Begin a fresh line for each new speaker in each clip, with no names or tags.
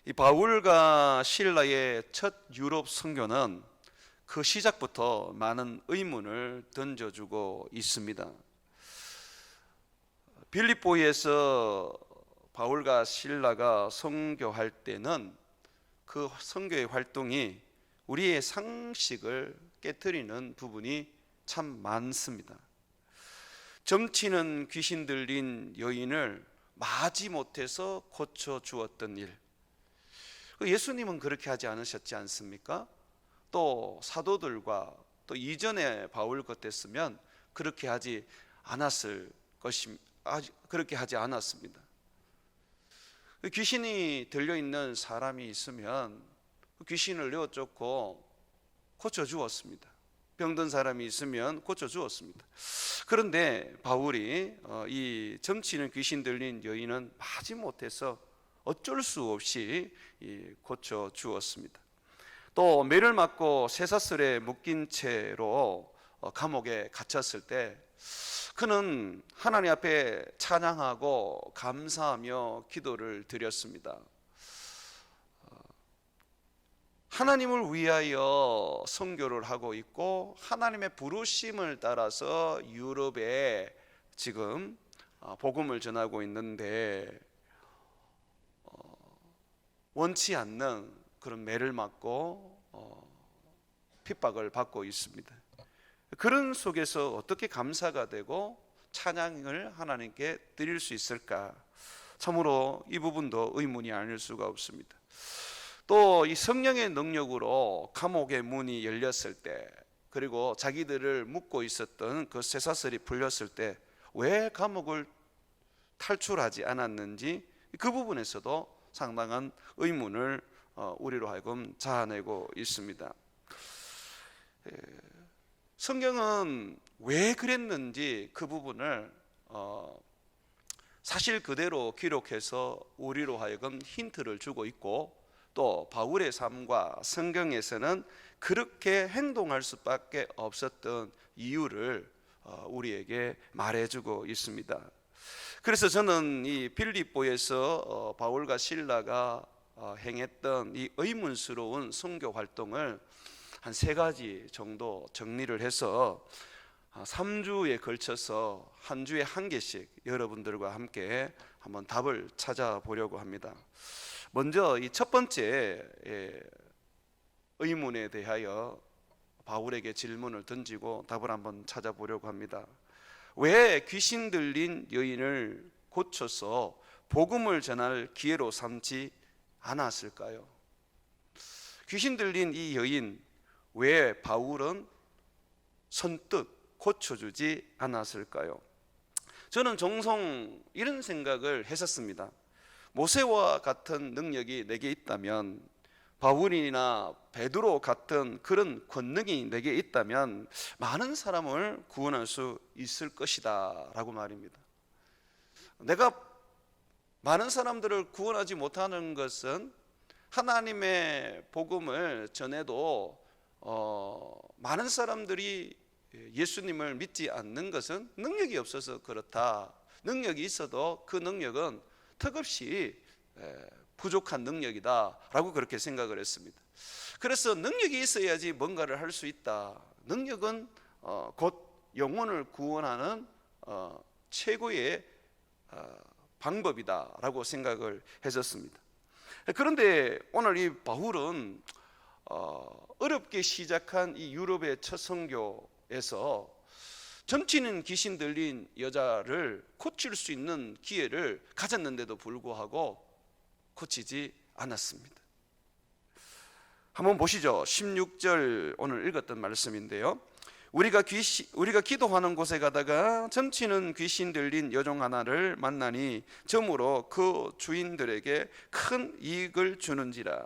이 바울과 실라의 첫 유럽 선교는 그 시작부터 많은 의문을 던져주고 있습니다. 빌립보에서 바울과 실라가 선교할 때는 그 선교의 활동이 우리의 상식을 깨트리는 부분이 참 많습니다. 점치는 귀신 들린 여인을 마지못해서 고쳐주었던 일, 예수님은 그렇게 하지 않으셨지 않습니까? 또 사도들과 또 이전에 바울 같았으면 그렇게 하지 않았을 그렇게 하지 않았습니다. 귀신이 들려있는 사람이 있으면 귀신을 내어쫓고 고쳐주었습니다. 병든 사람이 있으면 고쳐주었습니다. 그런데 바울이 이 점치는 귀신 들린 여인은 마지못해서 어쩔 수 없이 고쳐주었습니다. 또 매를 맞고 쇠사슬에 묶인 채로 감옥에 갇혔을 때 그는 하나님 앞에 찬양하고 감사하며 기도를 드렸습니다. 하나님을 위하여 선교를 하고 있고 하나님의 부르심을 따라서 유럽에 지금 복음을 전하고 있는데 원치 않는 그런 매를 맞고 핍박을 받고 있습니다. 그런 속에서 어떻게 감사가 되고 찬양을 하나님께 드릴 수 있을까? 참으로 이 부분도 의문이 아닐 수가 없습니다. 또 이 성령의 능력으로 감옥의 문이 열렸을 때, 그리고 자기들을 묶고 있었던 그 쇠사슬이 풀렸을 때 왜 감옥을 탈출하지 않았는지 그 부분에서도 상당한 의문을 우리로 하여금 자아내고 있습니다. 성경은 왜 그랬는지 그 부분을 사실 그대로 기록해서 우리로 하여금 힌트를 주고 있고, 또 바울의 삶과 성경에서는 그렇게 행동할 수밖에 없었던 이유를 우리에게 말해주고 있습니다. 그래서 저는 이 빌립보에서 바울과 실라가 행했던 이 의문스러운 선교 활동을 한 3가지 정도 정리를 해서 3주에 걸쳐서 한 주에 한 개씩 여러분들과 함께 한번 답을 찾아보려고 합니다. 먼저 이 첫 번째 의문에 대하여 바울에게 질문을 던지고 답을 한번 찾아보려고 합니다. 왜 귀신 들린 여인을 고쳐서 복음을 전할 기회로 삼지 않았을까요? 귀신 들린 이 여인, 왜 바울은 선뜻 고쳐주지 않았을까요? 저는 종종 이런 생각을 했었습니다. 모세와 같은 능력이 내게 있다면, 바울이나 베드로 같은 그런 권능이 내게 있다면 많은 사람을 구원할 수 있을 것이다 라고 말입니다. 내가 많은 사람들을 구원하지 못하는 것은 하나님의 복음을 전해도 많은 사람들이 예수님을 믿지 않는 것은 능력이 없어서 그렇다. 능력이 있어도 그 능력은 턱없이 부족한 능력이다 라고 그렇게 생각을 했습니다. 그래서 능력이 있어야지 뭔가를 할 수 있다. 능력은 곧 영혼을 구원하는 최고의 방법이다 라고 생각을 했었습니다. 그런데 오늘 이 바울은 어렵게 시작한 이 유럽의 첫 선교에서 점치는 귀신 들린 여자를 고칠 수 있는 기회를 가졌는데도 불구하고 고치지 않았습니다. 한번 보시죠. 16절 오늘 읽었던 말씀인데요. 우리가 기도하는 곳에 가다가 점치는 귀신 들린 여종 하나를 만나니 점으로 그 주인들에게 큰 이익을 주는지라.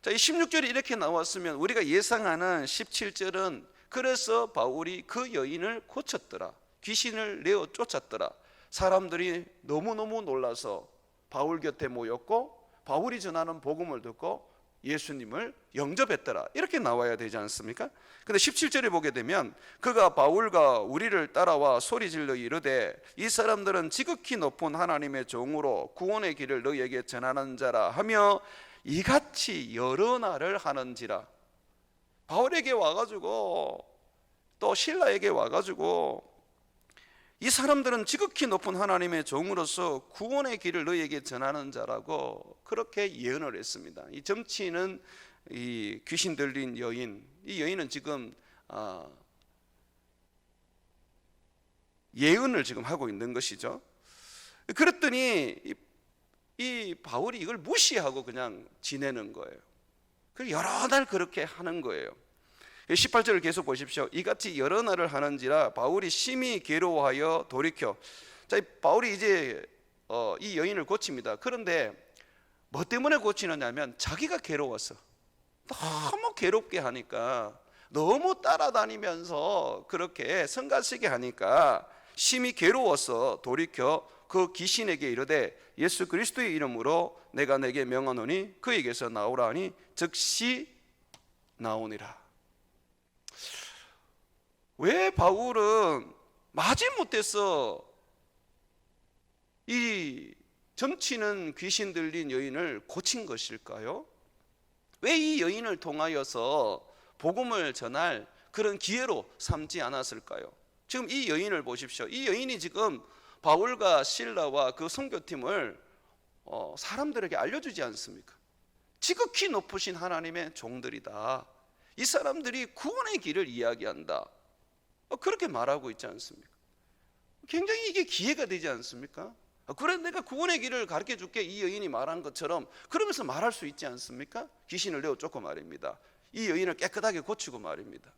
자, 이 16절이 이렇게 나왔으면 우리가 예상하는 17절은 그래서 바울이 그 여인을 고쳤더라, 귀신을 내어 쫓았더라, 사람들이 너무너무 놀라서 바울 곁에 모였고 바울이 전하는 복음을 듣고 예수님을 영접했더라, 이렇게 나와야 되지 않습니까? 근데 17절에 보게 되면 그가 바울과 우리를 따라와 소리질러 이르되 이 사람들은 지극히 높은 하나님의 종으로 구원의 길을 너희에게 전하는 자라 하며 이같이 여러 날을 하는지라. 바울에게 와가지고 또 실라에게 와가지고 이 사람들은 지극히 높은 하나님의 종으로서 구원의 길을 너희에게 전하는 자라고 그렇게 예언을 했습니다. 이 점치는 이 귀신 들린 여인, 이 여인은 지금 예언을 지금 하고 있는 것이죠. 그랬더니 이 바울이 이걸 무시하고 그냥 지내는 거예요. 그리고 여러 날 그렇게 하는 거예요. 18절을 계속 보십시오. 이같이 여러 날을 하는지라 바울이 심히 괴로워하여 돌이켜. 자, 바울이 이제 이 여인을 고칩니다. 그런데 뭐 때문에 고치느냐면 자기가 괴로워서, 너무 괴롭게 하니까, 너무 따라다니면서 그렇게 성가시게 하니까 심히 괴로워서 돌이켜 그 귀신에게 이르되 예수 그리스도의 이름으로 내가 내게 명하노니 그에게서 나오라 하니 즉시 나오니라. 왜 바울은 마지못해서 이 점치는 귀신 들린 여인을 고친 것일까요? 왜 이 여인을 통하여서 복음을 전할 그런 기회로 삼지 않았을까요? 지금 이 여인을 보십시오. 이 여인이 지금 바울과 실라와 그 선교팀을 사람들에게 알려주지 않습니까? 지극히 높으신 하나님의 종들이다. 이 사람들이 구원의 길을 이야기한다. 그렇게 말하고 있지 않습니까? 굉장히 이게 기회가 되지 않습니까? 그래 내가 구원의 길을 가르쳐 줄게, 이 여인이 말한 것처럼 그러면서 말할 수 있지 않습니까? 귀신을 내어 쫓고 말입니다. 이 여인을 깨끗하게 고치고 말입니다.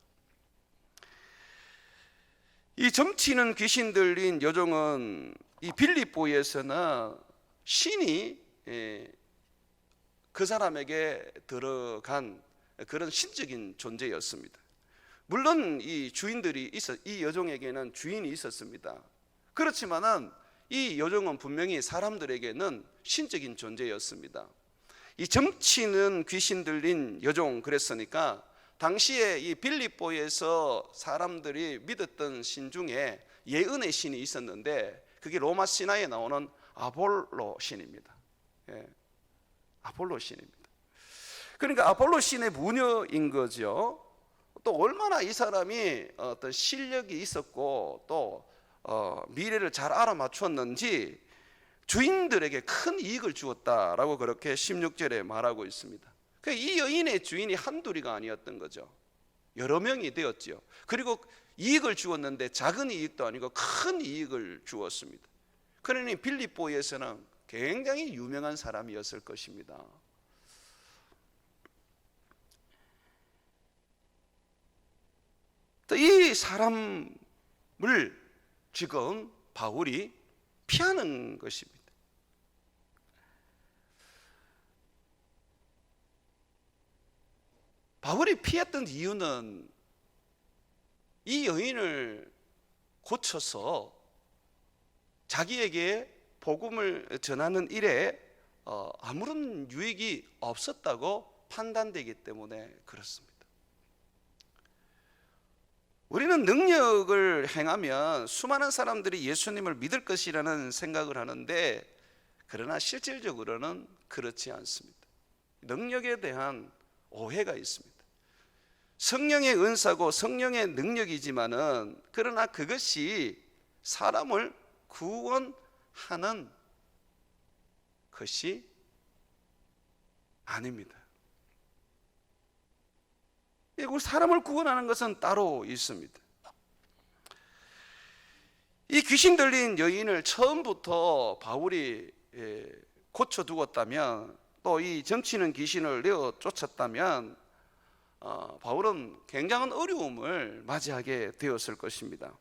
이 점치는 귀신 들린 여종은 이 빌립보에서는 신이 그 사람에게 들어간 그런 신적인 존재였습니다. 물론 이 주인들이 이 여종에게는 주인이 있었습니다. 그렇지만은 이 여종은 분명히 사람들에게는 신적인 존재였습니다. 이 점치는 귀신 들린 여종 그랬으니까 당시에 이 빌립보에서 사람들이 믿었던 신 중에 예언의 신이 있었는데 그게 로마 신화에 나오는 아볼로 신입니다. 아볼로 신입니다. 그러니까 아볼로 신의 무녀인 거죠. 또 얼마나 이 사람이 어떤 실력이 있었고 또 미래를 잘 알아맞추었는지 주인들에게 큰 이익을 주었다라고 그렇게 16절에 말하고 있습니다. 이 여인의 주인이 한둘이가 아니었던 거죠. 여러 명이 되었지요. 그리고 이익을 주었는데 작은 이익도 아니고 큰 이익을 주었습니다. 그러니 빌립보에서는 굉장히 유명한 사람이었을 것입니다. 또 이 사람을 지금 바울이 피하는 것입니다. 바울이 피했던 이유는 이 여인을 고쳐서 자기에게 복음을 전하는 일에 아무런 유익이 없었다고 판단되기 때문에 그렇습니다. 우리는 능력을 행하면 수많은 사람들이 예수님을 믿을 것이라는 생각을 하는데 그러나 실질적으로는 그렇지 않습니다. 능력에 대한 오해가 있습니다. 성령의 은사고 성령의 능력이지만은 그러나 그것이 사람을 구원하는 것이 아닙니다. 사람을 구원하는 것은 따로 있습니다. 이 귀신 들린 여인을 처음부터 바울이 고쳐두었다면 또 이 점치는 귀신을 내어 쫓았다면 바울은 굉장한 어려움을 맞이하게 되었을 것입니다.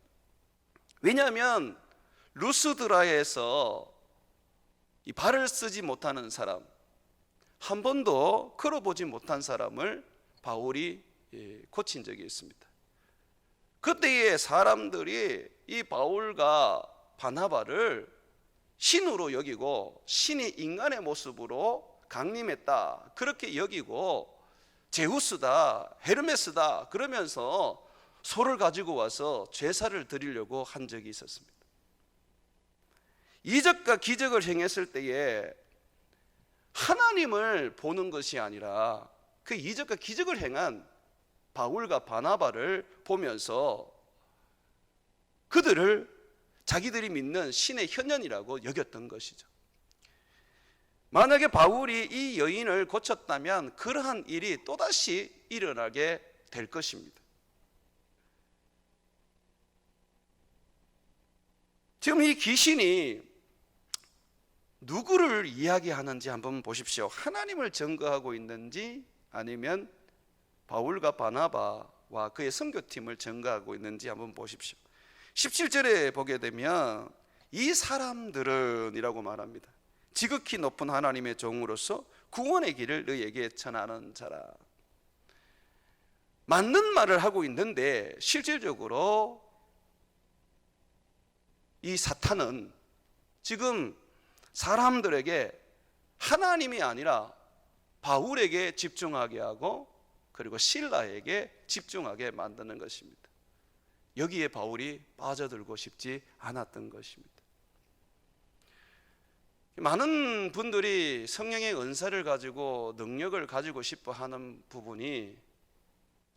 왜냐하면 루스드라에서 이 발을 쓰지 못하는 사람, 한 번도 걸어보지 못한 사람을 바울이 고친 적이 있습니다. 그때의 사람들이 이 바울과 바나바를 신으로 여기고 신이 인간의 모습으로 강림했다 그렇게 여기고 제우스다 헤르메스다 그러면서 소를 가지고 와서 제사를 드리려고 한 적이 있었습니다. 이적과 기적을 행했을 때에 하나님을 보는 것이 아니라 그 이적과 기적을 행한 바울과 바나바를 보면서 그들을 자기들이 믿는 신의 현현이라고 여겼던 것이죠. 만약에 바울이 이 여인을 고쳤다면 그러한 일이 또다시 일어나게 될 것입니다. 지금 이 귀신이 누구를 이야기하는지 한번 보십시오. 하나님을 증거하고 있는지 아니면 바울과 바나바와 그의 선교팀을 증거하고 있는지 한번 보십시오. 17절에 보게 되면 이 사람들은 이라고 말합니다. 지극히 높은 하나님의 종으로서 구원의 길을 너희에게 전하는 자라. 맞는 말을 하고 있는데 실질적으로 이 사탄은 지금 사람들에게 하나님이 아니라 바울에게 집중하게 하고 그리고 실라에게 집중하게 만드는 것입니다. 여기에 바울이 빠져들고 싶지 않았던 것입니다. 많은 분들이 성령의 은사를 가지고 능력을 가지고 싶어 하는 부분이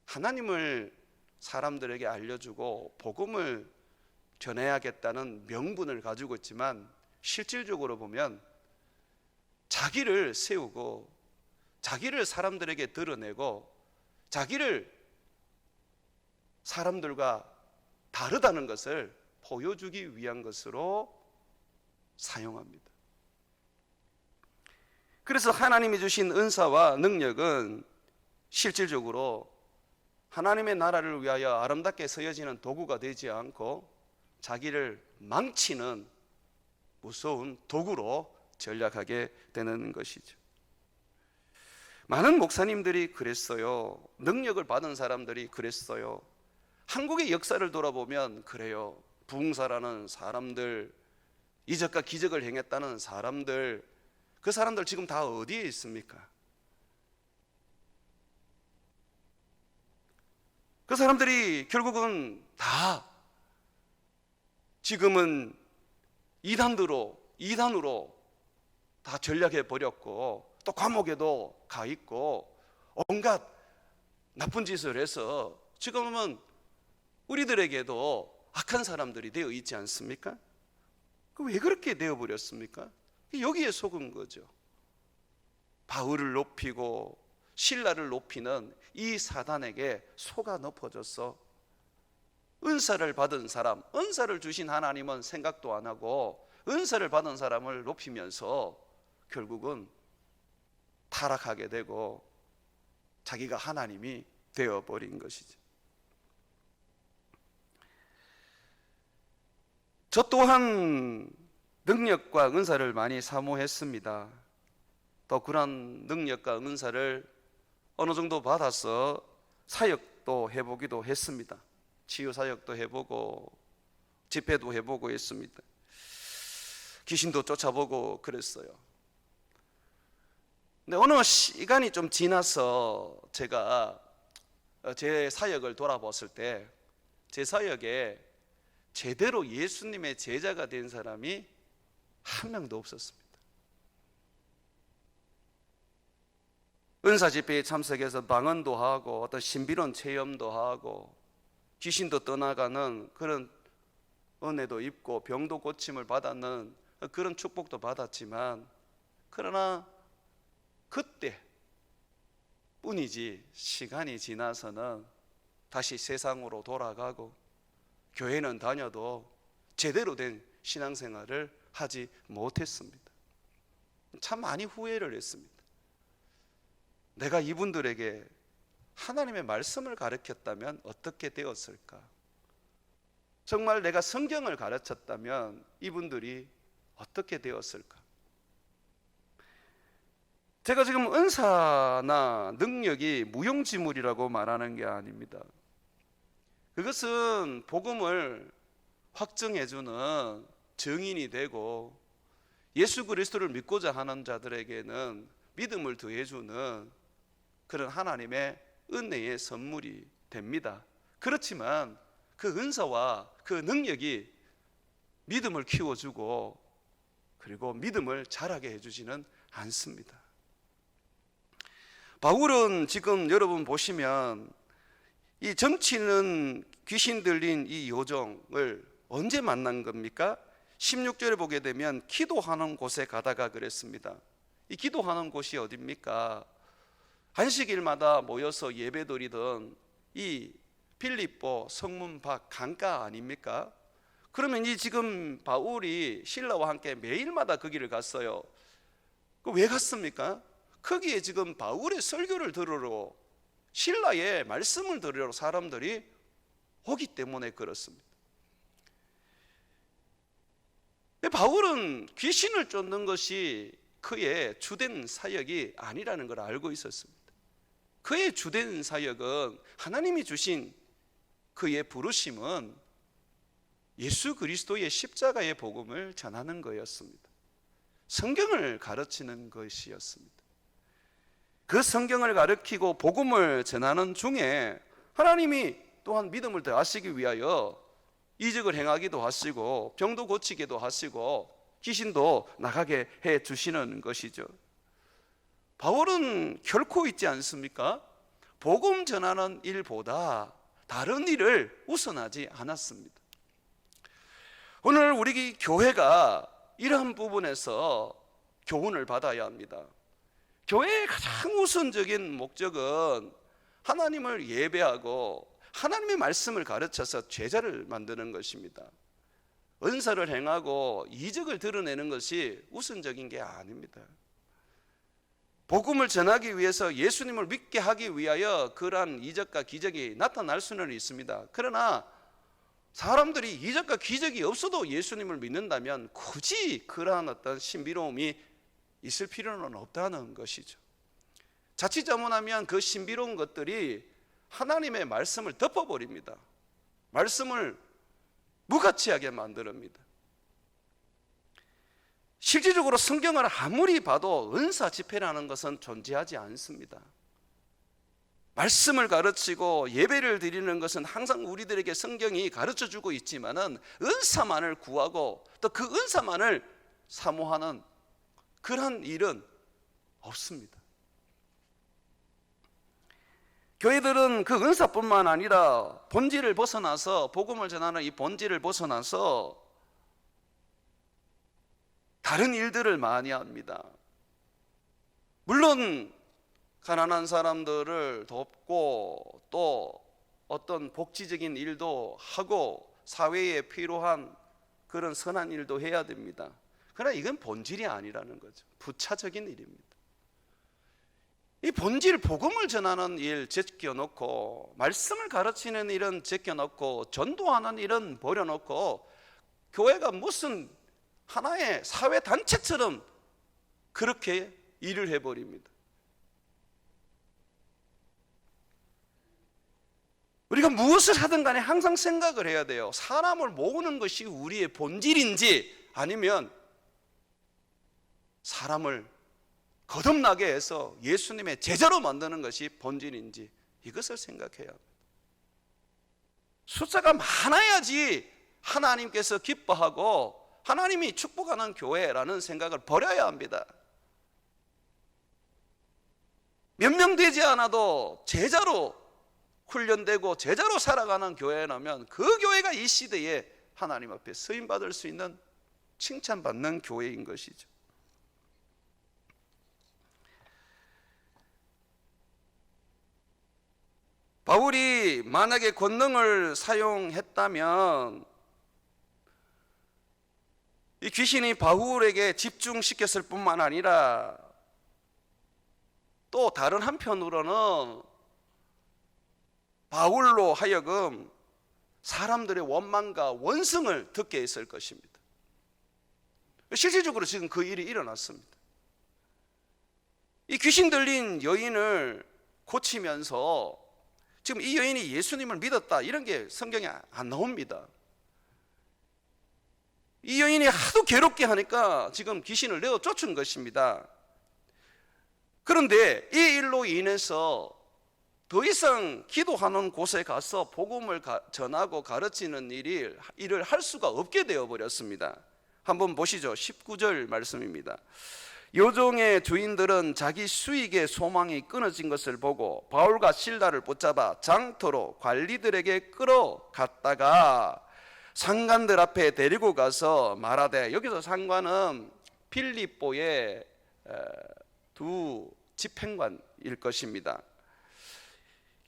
하나님을 사람들에게 알려주고 복음을 전해야겠다는 명분을 가지고 있지만 실질적으로 보면 자기를 세우고 자기를 사람들에게 드러내고 자기를 사람들과 다르다는 것을 보여주기 위한 것으로 사용합니다. 그래서 하나님이 주신 은사와 능력은 실질적으로 하나님의 나라를 위하여 아름답게 쓰여지는 도구가 되지 않고 자기를 망치는 무서운 도구로 전락하게 되는 것이죠. 많은 목사님들이 그랬어요. 능력을 받은 사람들이 그랬어요. 한국의 역사를 돌아보면 그래요. 부흥사라는 사람들, 이적과 기적을 행했다는 사람들, 그 사람들 지금 다 어디에 있습니까? 그 사람들이 결국은 다 지금은 이단으로 다 전락해 버렸고 또 감옥에도 가 있고 온갖 나쁜 짓을 해서 지금은 우리들에게도 악한 사람들이 되어 있지 않습니까? 왜 그렇게 되어버렸습니까? 여기에 속은 거죠. 바울을 높이고 신라를 높이는 이 사단에게 속아 높아져서 은사를 받은 사람, 은사를 주신 하나님은 생각도 안 하고 은사를 받은 사람을 높이면서 결국은 타락하게 되고 자기가 하나님이 되어버린 것이죠. 저 또한 능력과 은사를 많이 사모했습니다. 또 그런 능력과 은사를 어느 정도 받아서 사역도 해보기도 했습니다. 치유 사역도 해보고 집회도 해보고 했습니다. 귀신도 쫓아보고 그랬어요. 근데 어느 시간이 좀 지나서 제가 제 사역을 돌아봤을 때 제 사역에 제대로 예수님의 제자가 된 사람이 한 명도 없었습니다. 은사 집회에 참석해서 방언도 하고 어떤 신비로운 체험도 하고 귀신도 떠나가는 그런 은혜도 입고 병도 고침을 받았는 그런 축복도 받았지만 그러나 그때 뿐이지 시간이 지나서는 다시 세상으로 돌아가고 교회는 다녀도 제대로 된 신앙생활을 하지 못했습니다. 참 많이 후회를 했습니다. 내가 이분들에게 하나님의 말씀을 가르쳤다면 어떻게 되었을까? 정말 내가 성경을 가르쳤다면 이분들이 어떻게 되었을까? 제가 지금 은사나 능력이 무용지물이라고 말하는 게 아닙니다. 그것은 복음을 확증해주는 증인이 되고 예수 그리스도를 믿고자 하는 자들에게는 믿음을 더해주는 그런 하나님의 은혜의 선물이 됩니다. 그렇지만 그 은사와 그 능력이 믿음을 키워주고 그리고 믿음을 자라게 해주지는 않습니다. 바울은 지금 여러분 보시면 이 점치는 귀신 들린 이 요정을 언제 만난 겁니까? 16절에 보게 되면 기도하는 곳에 가다가 그랬습니다. 이 기도하는 곳이 어디입니까? 안식일마다 모여서 예배드리던 이 빌립보 성문 밖 강가 아닙니까? 그러면 이 지금 바울이 신라와 함께 매일마다 거기를 갔어요. 왜 갔습니까? 거기에 지금 바울의 설교를 들으러, 신라의 말씀을 들으러 사람들이 오기 때문에 그렇습니다. 바울은 귀신을 쫓는 것이 그의 주된 사역이 아니라는 걸 알고 있었습니다. 그의 주된 사역은, 하나님이 주신 그의 부르심은 예수 그리스도의 십자가의 복음을 전하는 거였습니다. 성경을 가르치는 것이었습니다. 그 성경을 가르치고 복음을 전하는 중에 하나님이 또한 믿음을 더하시기 위하여 이적을 행하기도 하시고 병도 고치기도 하시고 귀신도 나가게 해 주시는 것이죠. 바울은 결코 있지 않습니까? 복음 전하는 일보다 다른 일을 우선하지 않았습니다. 오늘 우리 교회가 이러한 부분에서 교훈을 받아야 합니다. 교회의 가장 우선적인 목적은 하나님을 예배하고 하나님의 말씀을 가르쳐서 제자를 만드는 것입니다. 은사를 행하고 이적을 드러내는 것이 우선적인 게 아닙니다. 복음을 전하기 위해서 예수님을 믿게 하기 위하여 그러한 이적과 기적이 나타날 수는 있습니다. 그러나 사람들이 이적과 기적이 없어도 예수님을 믿는다면 굳이 그러한 어떤 신비로움이 있을 필요는 없다는 것이죠. 자칫 잘못하면 그 신비로운 것들이 하나님의 말씀을 덮어버립니다. 말씀을 무가치하게 만듭니다. 실질적으로 성경을 아무리 봐도 은사 집회라는 것은 존재하지 않습니다. 말씀을 가르치고 예배를 드리는 것은 항상 우리들에게 성경이 가르쳐주고 있지만은 은사만을 구하고 또 그 은사만을 사모하는 그런 일은 없습니다. 교회들은 그 은사뿐만 아니라 본질을 벗어나서, 복음을 전하는 이 본질을 벗어나서 다른 일들을 많이 합니다. 물론 가난한 사람들을 돕고 또 어떤 복지적인 일도 하고 사회에 필요한 그런 선한 일도 해야 됩니다. 그러나 이건 본질이 아니라는 거죠. 부차적인 일입니다. 이 본질, 복음을 전하는 일 제껴놓고 말씀을 가르치는 일은 제껴놓고 전도하는 일은 버려놓고 교회가 무슨 하나의 사회단체처럼 그렇게 일을 해버립니다. 우리가 무엇을 하든 간에 항상 생각을 해야 돼요. 사람을 모으는 것이 우리의 본질인지 아니면 사람을 거듭나게 해서 예수님의 제자로 만드는 것이 본질인지 이것을 생각해야 합니다. 숫자가 많아야지 하나님께서 기뻐하고 하나님이 축복하는 교회라는 생각을 버려야 합니다. 몇 명 되지 않아도 제자로 훈련되고 제자로 살아가는 교회라면 그 교회가 이 시대에 하나님 앞에 쓰임받을 수 있는 칭찬받는 교회인 것이죠. 바울이 만약에 권능을 사용했다면 이 귀신이 바울에게 집중시켰을 뿐만 아니라 또 다른 한편으로는 바울로 하여금 사람들의 원망과 원성을 듣게 했을 것입니다. 실질적으로 지금 그 일이 일어났습니다. 이 귀신 들린 여인을 고치면서 지금 이 여인이 예수님을 믿었다 이런 게 성경에 안 나옵니다. 이 여인이 하도 괴롭게 하니까 지금 귀신을 내어 쫓은 것입니다. 그런데 이 일로 인해서 더 이상 기도하는 곳에 가서 복음을 전하고 가르치는 일을 할 수가 없게 되어버렸습니다. 한번 보시죠. 19절 말씀입니다. 요종의 주인들은 자기 수익의 소망이 끊어진 것을 보고 바울과 실라를 붙잡아 장터로 관리들에게 끌어갔다가 상관들 앞에 데리고 가서 말하되, 여기서 상관은 필립보의 두 집행관일 것입니다.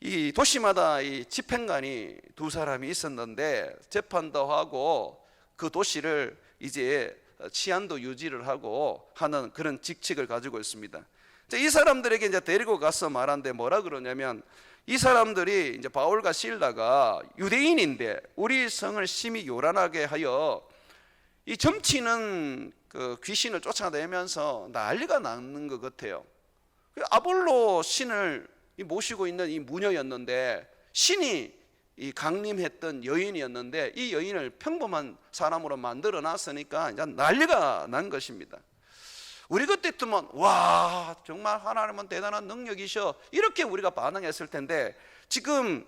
이 도시마다 이 집행관이 두 사람이 있었는데 재판도 하고 그 도시를 이제 치안도 유지를 하고 하는 그런 직책을 가지고 있습니다. 이 사람들에게 이제 데리고 가서 말하는데 뭐라 그러냐면, 이 사람들이 이제 바울과 실라가 유대인인데 우리 성을 심히 요란하게 하여 이 점치는 그 귀신을 쫓아내면서 난리가 나는 것 같아요. 아볼로 신을 모시고 있는 이 무녀였는데, 신이 이 강림했던 여인이었는데 이 여인을 평범한 사람으로 만들어 놨으니까 이제 난리가 난 것입니다. 우리 그때쯤은 와, 정말 하나님은 대단한 능력이셔, 이렇게 우리가 반응했을 텐데, 지금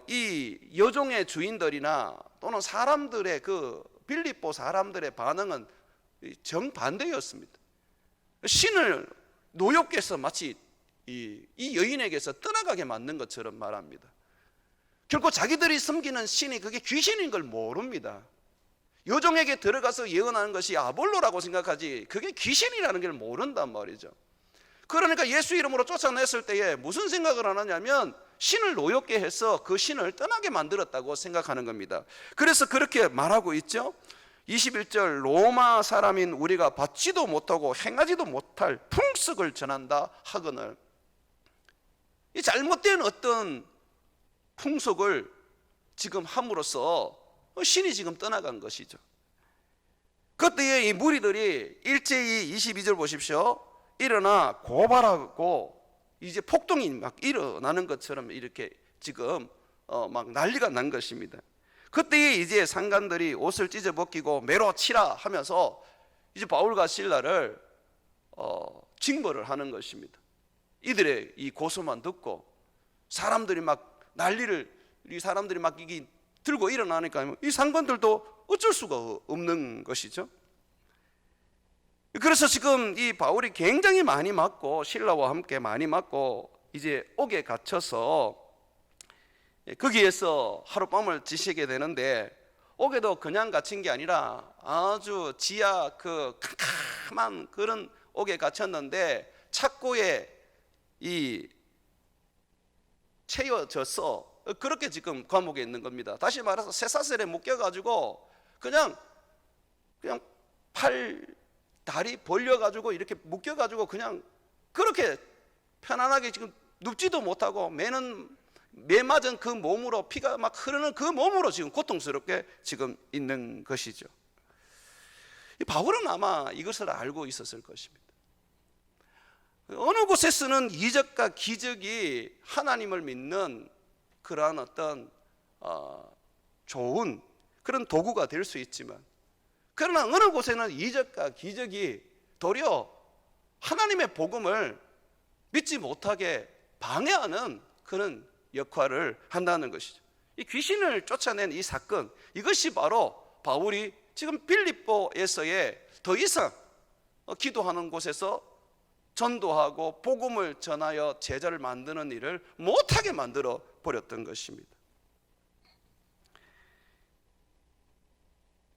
이 여종의 주인들이나 또는 사람들의 그 빌립보 사람들의 반응은 정반대였습니다. 신을 노엽게서 마치 이 여인에게서 떠나가게 만든 것처럼 말합니다. 결코 자기들이 섬기는 신이 그게 귀신인 걸 모릅니다. 여종에게 들어가서 예언하는 것이 아볼로라고 생각하지 그게 귀신이라는 걸 모른단 말이죠. 그러니까 예수 이름으로 쫓아냈을 때에 무슨 생각을 하느냐면 신을 노엽게 해서 그 신을 떠나게 만들었다고 생각하는 겁니다. 그래서 그렇게 말하고 있죠. 21절, 로마 사람인 우리가 받지도 못하고 행하지도 못할 풍습을 전한다 하거늘, 이 잘못된 어떤 풍속을 지금 함으로써 신이 지금 떠나간 것이죠. 그때에 이 무리들이 일제히 22절 보십시오. 일어나 고발하고 이제 폭동이 막 일어나는 것처럼 이렇게 지금 막 난리가 난 것입니다. 그때에 이제 상관들이 옷을 찢어 벗기고 매로 치라 하면서 이제 바울과 실라를 징벌을 하는 것입니다. 이들의 이 고소만 듣고 사람들이 막 난리를, 이 사람들이 막 이게 들고 일어나니까 이 상관들도 어쩔 수가 없는 것이죠. 그래서 지금 이 바울이 굉장히 많이 맞고 실라와 함께 많이 맞고 이제 옥에 갇혀서 거기에서 하룻밤을 지새게 되는데, 옥에도 그냥 갇힌 게 아니라 아주 지하 그 캄캄한 그런 옥에 갇혔는데 착고에 이 채워져서 그렇게 지금 감옥에 있는 겁니다. 다시 말해서 쇠사슬에 묶여가지고 그냥 팔 다리 벌려가지고 이렇게 묶여가지고 그냥 그렇게 편안하게 지금 눕지도 못하고 매 맞은 그 몸으로 피가 막 흐르는 그 몸으로 지금 고통스럽게 지금 있는 것이죠. 바울은 아마 이것을 알고 있었을 것입니다. 어느 곳에 쓰는 이적과 기적이 하나님을 믿는 그러한 어떤 좋은 그런 도구가 될 수 있지만, 그러나 어느 곳에는 이적과 기적이 도리어 하나님의 복음을 믿지 못하게 방해하는 그런 역할을 한다는 것이죠. 이 귀신을 쫓아낸 이 사건, 이것이 바로 바울이 지금 빌립보에서의 더 이상 기도하는 곳에서 전도하고 복음을 전하여 제자를 만드는 일을 못하게 만들어 버렸던 것입니다.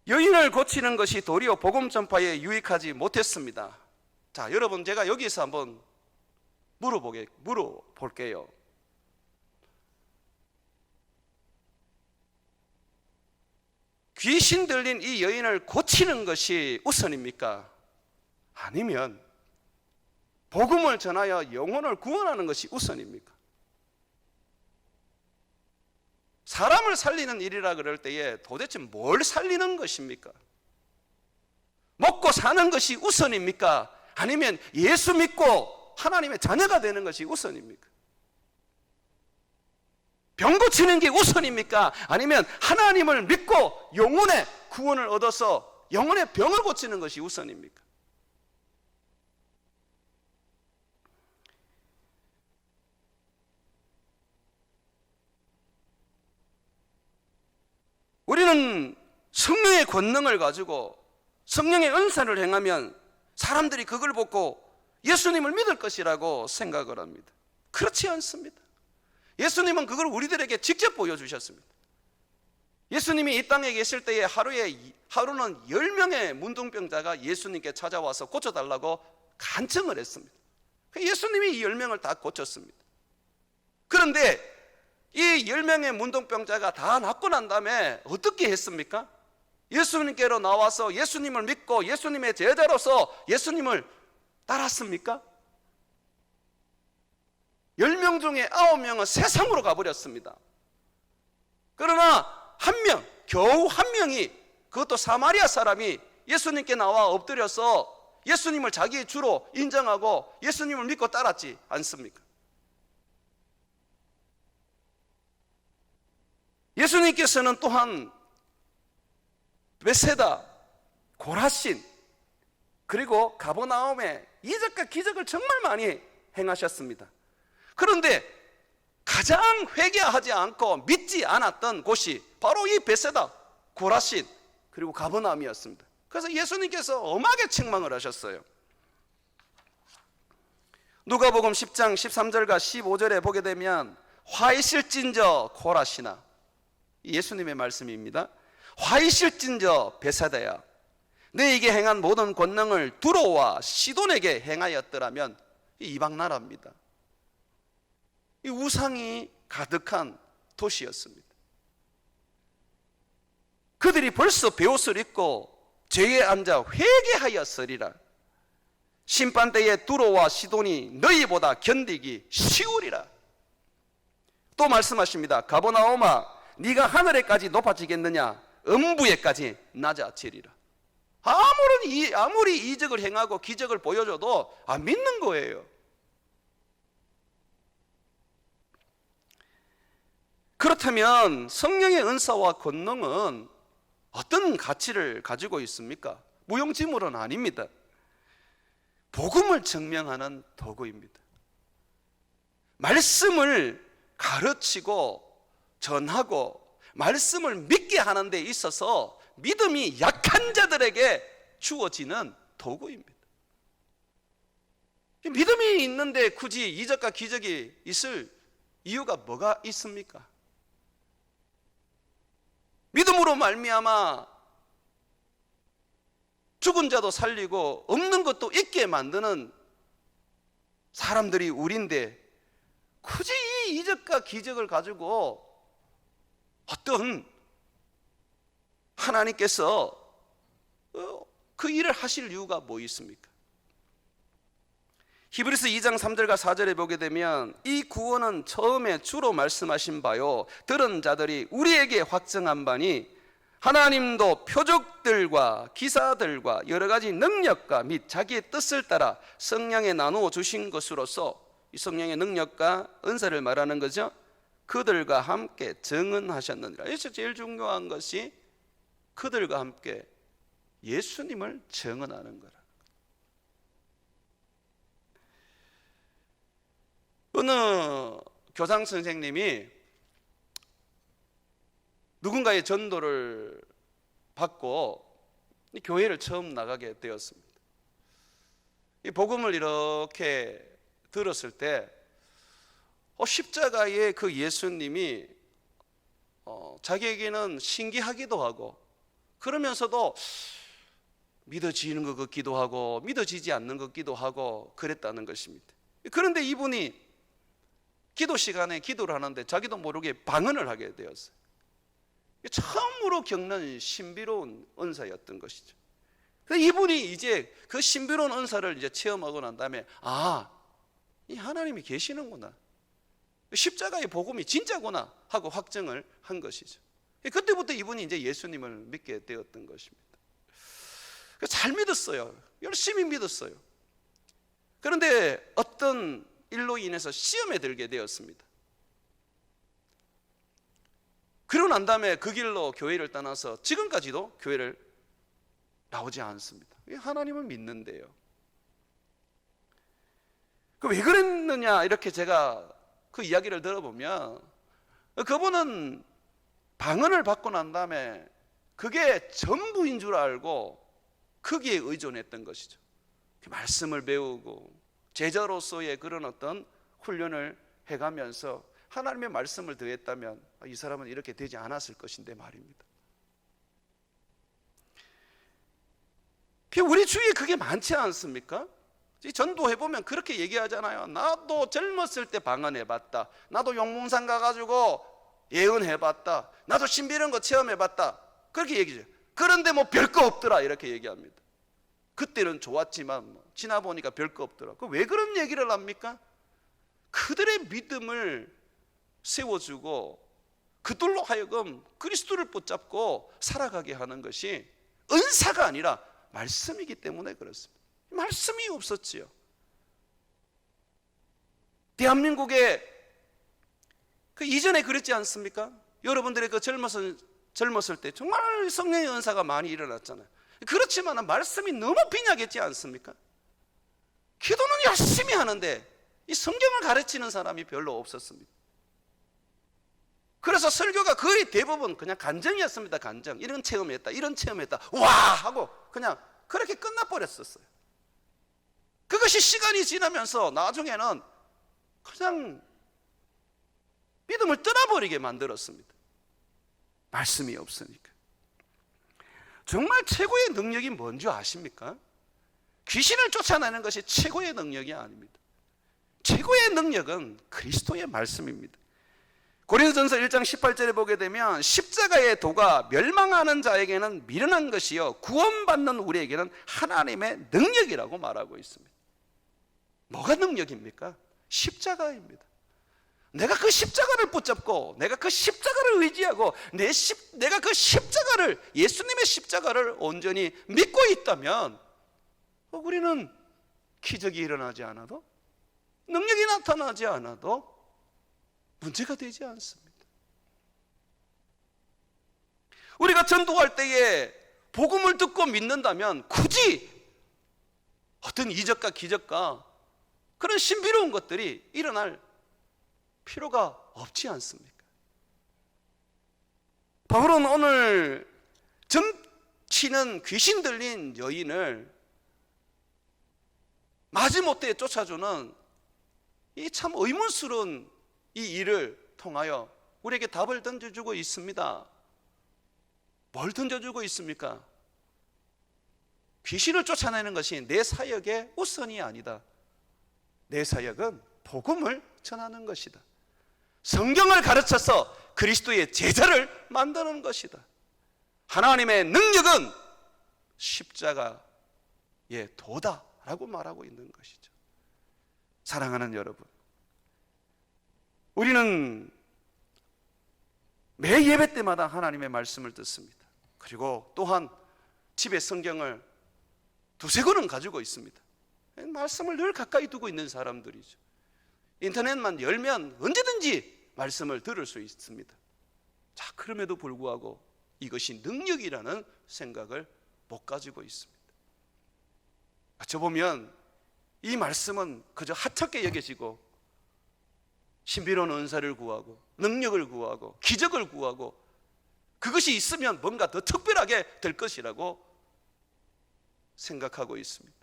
여인을 고치는 것이 도리어 복음 전파에 유익하지 못했습니다. 자, 여러분, 제가 여기서 한번 물어볼게요. 귀신 들린 이 여인을 고치는 것이 우선입니까? 아니면 복음을 전하여 영혼을 구원하는 것이 우선입니까? 사람을 살리는 일이라 그럴 때에 도대체 뭘 살리는 것입니까? 먹고 사는 것이 우선입니까? 아니면 예수 믿고 하나님의 자녀가 되는 것이 우선입니까? 병 고치는 게 우선입니까? 아니면 하나님을 믿고 영혼의 구원을 얻어서 영혼의 병을 고치는 것이 우선입니까? 우리는 성령의 권능을 가지고 성령의 은사를 행하면 사람들이 그걸 보고 예수님을 믿을 것이라고 생각을 합니다. 그렇지 않습니다. 예수님은 그걸 우리들에게 직접 보여주셨습니다. 예수님이 이 땅에 계실 때에 하루는 10명의 문둥병자가 예수님께 찾아와서 고쳐달라고 간청을 했습니다. 예수님이 이 10명을 다 고쳤습니다. 그런데 이 10명의 문둥병자가 다 낫고 난 다음에 어떻게 했습니까? 예수님께로 나와서 예수님을 믿고 예수님의 제자로서 예수님을 따랐습니까? 10명 중에 9명은 세상으로 가버렸습니다. 그러나 겨우 한 명이, 그것도 사마리아 사람이 예수님께 나와 엎드려서 예수님을 자기의 주로 인정하고 예수님을 믿고 따랐지 않습니까? 예수님께서는 또한 베세다, 고라신, 그리고 가버나움에 이적과 기적을 정말 많이 행하셨습니다. 그런데 가장 회개하지 않고 믿지 않았던 곳이 바로 이 베세다, 고라신, 그리고 가버나움이었습니다. 그래서 예수님께서 엄하게 책망을 하셨어요. 누가복음 10장 13절과 15절에 보게 되면 화 있을진저 고라시나, 예수님의 말씀입니다. 화 있을진저 베세다야, 너에게 행한 모든 권능을 두로와 시돈에게 행하였더라면, 이방 나라입니다. 이 우상이 가득한 도시였습니다. 그들이 벌써 베옷을 입고 죄에 앉아 회개하였으리라. 심판대에 두로와 시돈이 너희보다 견디기 쉬우리라. 또 말씀하십니다. 가버나움아, 네가 하늘에까지 높아지겠느냐? 음부에까지 낮아지리라. 아무리 이적을 행하고 기적을 보여줘도 안 믿는 거예요. 그렇다면 성령의 은사와 권능은 어떤 가치를 가지고 있습니까? 무용지물은 아닙니다. 복음을 증명하는 도구입니다. 말씀을 가르치고 전하고 말씀을 믿게 하는 데 있어서 믿음이 약한 자들에게 주어지는 도구입니다. 믿음이 있는데 굳이 이적과 기적이 있을 이유가 뭐가 있습니까? 믿음으로 말미암아 죽은 자도 살리고 없는 것도 있게 만드는 사람들이 우리인데, 굳이 이 이적과 기적을 가지고 어떤 하나님께서 그 일을 하실 이유가 뭐 있습니까? 히브리서 2장 3절과 4절에 보게 되면 이 구원은 처음에 주로 말씀하신 바요 들은 자들이 우리에게 확증한 바니, 하나님도 표적들과 기사들과 여러 가지 능력과 및 자기의 뜻을 따라 성령에 나누어 주신 것으로서, 이 성령의 능력과 은사를 말하는 거죠. 그들과 함께 증언하셨느니라. 여기서 제일 중요한 것이 그들과 함께 예수님을 증언하는 거라. 어느 교장 선생님이 누군가의 전도를 받고 교회를 처음 나가게 되었습니다. 이 복음을 이렇게 들었을 때 십자가의 그 예수님이 자기에게는 신기하기도 하고, 그러면서도 믿어지는 것 같기도 하고 믿어지지 않는 것 같기도 하고 그랬다는 것입니다. 그런데 이분이 기도 시간에 기도를 하는데 자기도 모르게 방언을 하게 되었어요. 처음으로 겪는 신비로운 은사였던 것이죠. 이분이 이제 그 신비로운 은사를 이제 체험하고 난 다음에, 이 하나님이 계시는구나, 십자가의 복음이 진짜구나 하고 확증을 한 것이죠. 그때부터 이분이 이제 예수님을 믿게 되었던 것입니다. 잘 믿었어요. 열심히 믿었어요. 그런데 어떤 일로 인해서 시험에 들게 되었습니다. 그러고 난 다음에 그 길로 교회를 떠나서 지금까지도 교회를 나오지 않습니다. 하나님을 믿는데요. 왜 그랬느냐, 이렇게 제가 그 이야기를 들어보면, 그분은 방언을 받고 난 다음에 그게 전부인 줄 알고 거기에 의존했던 것이죠. 말씀을 배우고 제자로서의 그런 어떤 훈련을 해가면서 하나님의 말씀을 더했다면 이 사람은 이렇게 되지 않았을 것인데 말입니다. 우리 주위에 그게 많지 않습니까? 전도해보면 그렇게 얘기하잖아요. 나도 젊었을 때 방언해봤다. 나도 용몽산 가가지고 예언해봤다. 나도 신비로운 거 체험해봤다. 그렇게 얘기죠. 그런데 뭐 별거 없더라 이렇게 얘기합니다. 그때는 좋았지만 지나 보니까 별거 없더라. 왜 그런 얘기를 합니까? 그들의 믿음을 세워주고 그들로 하여금 그리스도를 붙잡고 살아가게 하는 것이 은사가 아니라 말씀이기 때문에 그렇습니다. 말씀이 없었지요. 대한민국에 그 이전에 그랬지 않습니까? 여러분들의 그 젊었을 때 정말 성령의 은사가 많이 일어났잖아요. 그렇지만 말씀이 너무 빈약했지 않습니까? 기도는 열심히 하는데 이 성경을 가르치는 사람이 별로 없었습니다. 그래서 설교가 거의 대부분 그냥 간증이었습니다. 간증. 이런 체험했다, 이런 체험했다, 와 하고 그냥 그렇게 끝나버렸었어요. 그것이 시간이 지나면서 나중에는 그냥 믿음을 떠나버리게 만들었습니다. 말씀이 없으니까. 정말 최고의 능력이 뭔지 아십니까? 귀신을 쫓아내는 것이 최고의 능력이 아닙니다. 최고의 능력은 그리스도의 말씀입니다. 고린도전서 1장 18절에 보게 되면 십자가의 도가 멸망하는 자에게는 미련한 것이요 구원받는 우리에게는 하나님의 능력이라고 말하고 있습니다. 뭐가 능력입니까? 십자가입니다. 내가 그 십자가를 붙잡고 내가 그 십자가를 의지하고 내가 그 십자가를, 예수님의 십자가를 온전히 믿고 있다면 우리는 기적이 일어나지 않아도, 능력이 나타나지 않아도 문제가 되지 않습니다. 우리가 전도할 때에 복음을 듣고 믿는다면 굳이 어떤 이적과 기적과 그런 신비로운 것들이 일어날 필요가 없지 않습니까? 바울은 오늘 점치는 귀신 들린 여인을 마지못해 쫓아주는 이 참 의문스러운 이 일을 통하여 우리에게 답을 던져주고 있습니다. 뭘 던져주고 있습니까? 귀신을 쫓아내는 것이 내 사역의 우선이 아니다. 내 사역은 복음을 전하는 것이다. 성경을 가르쳐서 그리스도의 제자를 만드는 것이다. 하나님의 능력은 십자가의 도다라고 말하고 있는 것이죠. 사랑하는 여러분, 우리는 매 예배 때마다 하나님의 말씀을 듣습니다. 그리고 또한 집에 성경을 두세 권은 가지고 있습니다. 말씀을 늘 가까이 두고 있는 사람들이죠. 인터넷만 열면 언제든지 말씀을 들을 수 있습니다. 자, 그럼에도 불구하고 이것이 능력이라는 생각을 못 가지고 있습니다. 어쩌보면 이 말씀은 그저 하찮게 여겨지고 신비로운 은사를 구하고 능력을 구하고 기적을 구하고 그것이 있으면 뭔가 더 특별하게 될 것이라고 생각하고 있습니다.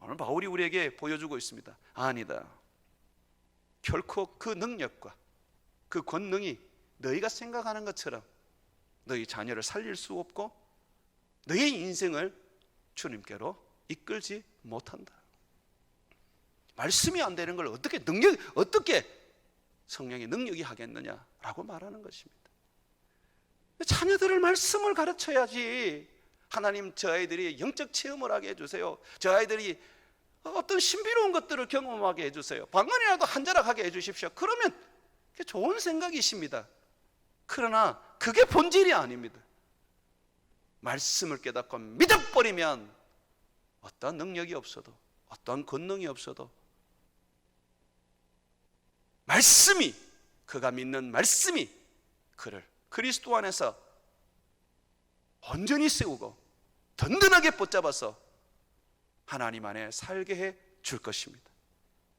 오늘 바울이 우리에게 보여주고 있습니다. 아니다. 결코 그 능력과 그 권능이 너희가 생각하는 것처럼 너희 자녀를 살릴 수 없고 너희 인생을 주님께로 이끌지 못한다. 말씀이 안 되는 걸 어떻게 성령의 능력이 하겠느냐라고 말하는 것입니다. 자녀들을 말씀을 가르쳐야지. 하나님, 저 아이들이 영적 체험을 하게 해주세요. 저 아이들이 어떤 신비로운 것들을 경험하게 해주세요. 방언이라도 한 자락 하게 해주십시오. 그러면 그게 좋은 생각이십니다. 그러나 그게 본질이 아닙니다. 말씀을 깨닫고 믿어버리면 어떤 능력이 없어도, 어떤 권능이 없어도 말씀이, 그가 믿는 말씀이 그를 그리스도 안에서 온전히 세우고 든든하게 붙잡아서 하나님 안에 살게 해 줄 것입니다.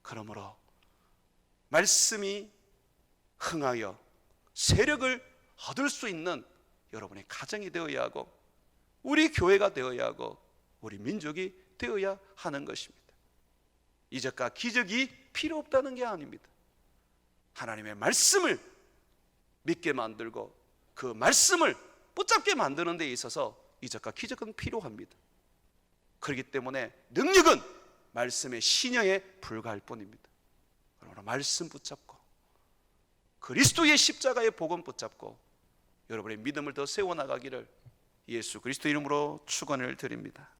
그러므로 말씀이 흥하여 세력을 얻을 수 있는 여러분의 가정이 되어야 하고 우리 교회가 되어야 하고 우리 민족이 되어야 하는 것입니다. 이적과 기적이 필요 없다는 게 아닙니다. 하나님의 말씀을 믿게 만들고 그 말씀을 붙잡게 만드는 데 있어서 이적과 기적은 필요합니다. 그렇기 때문에 능력은 말씀의 신여에 불과할 뿐입니다. 그러나 말씀 붙잡고 그리스도의 십자가의 복음 붙잡고 여러분의 믿음을 더 세워나가기를 예수 그리스도 이름으로 축원을 드립니다.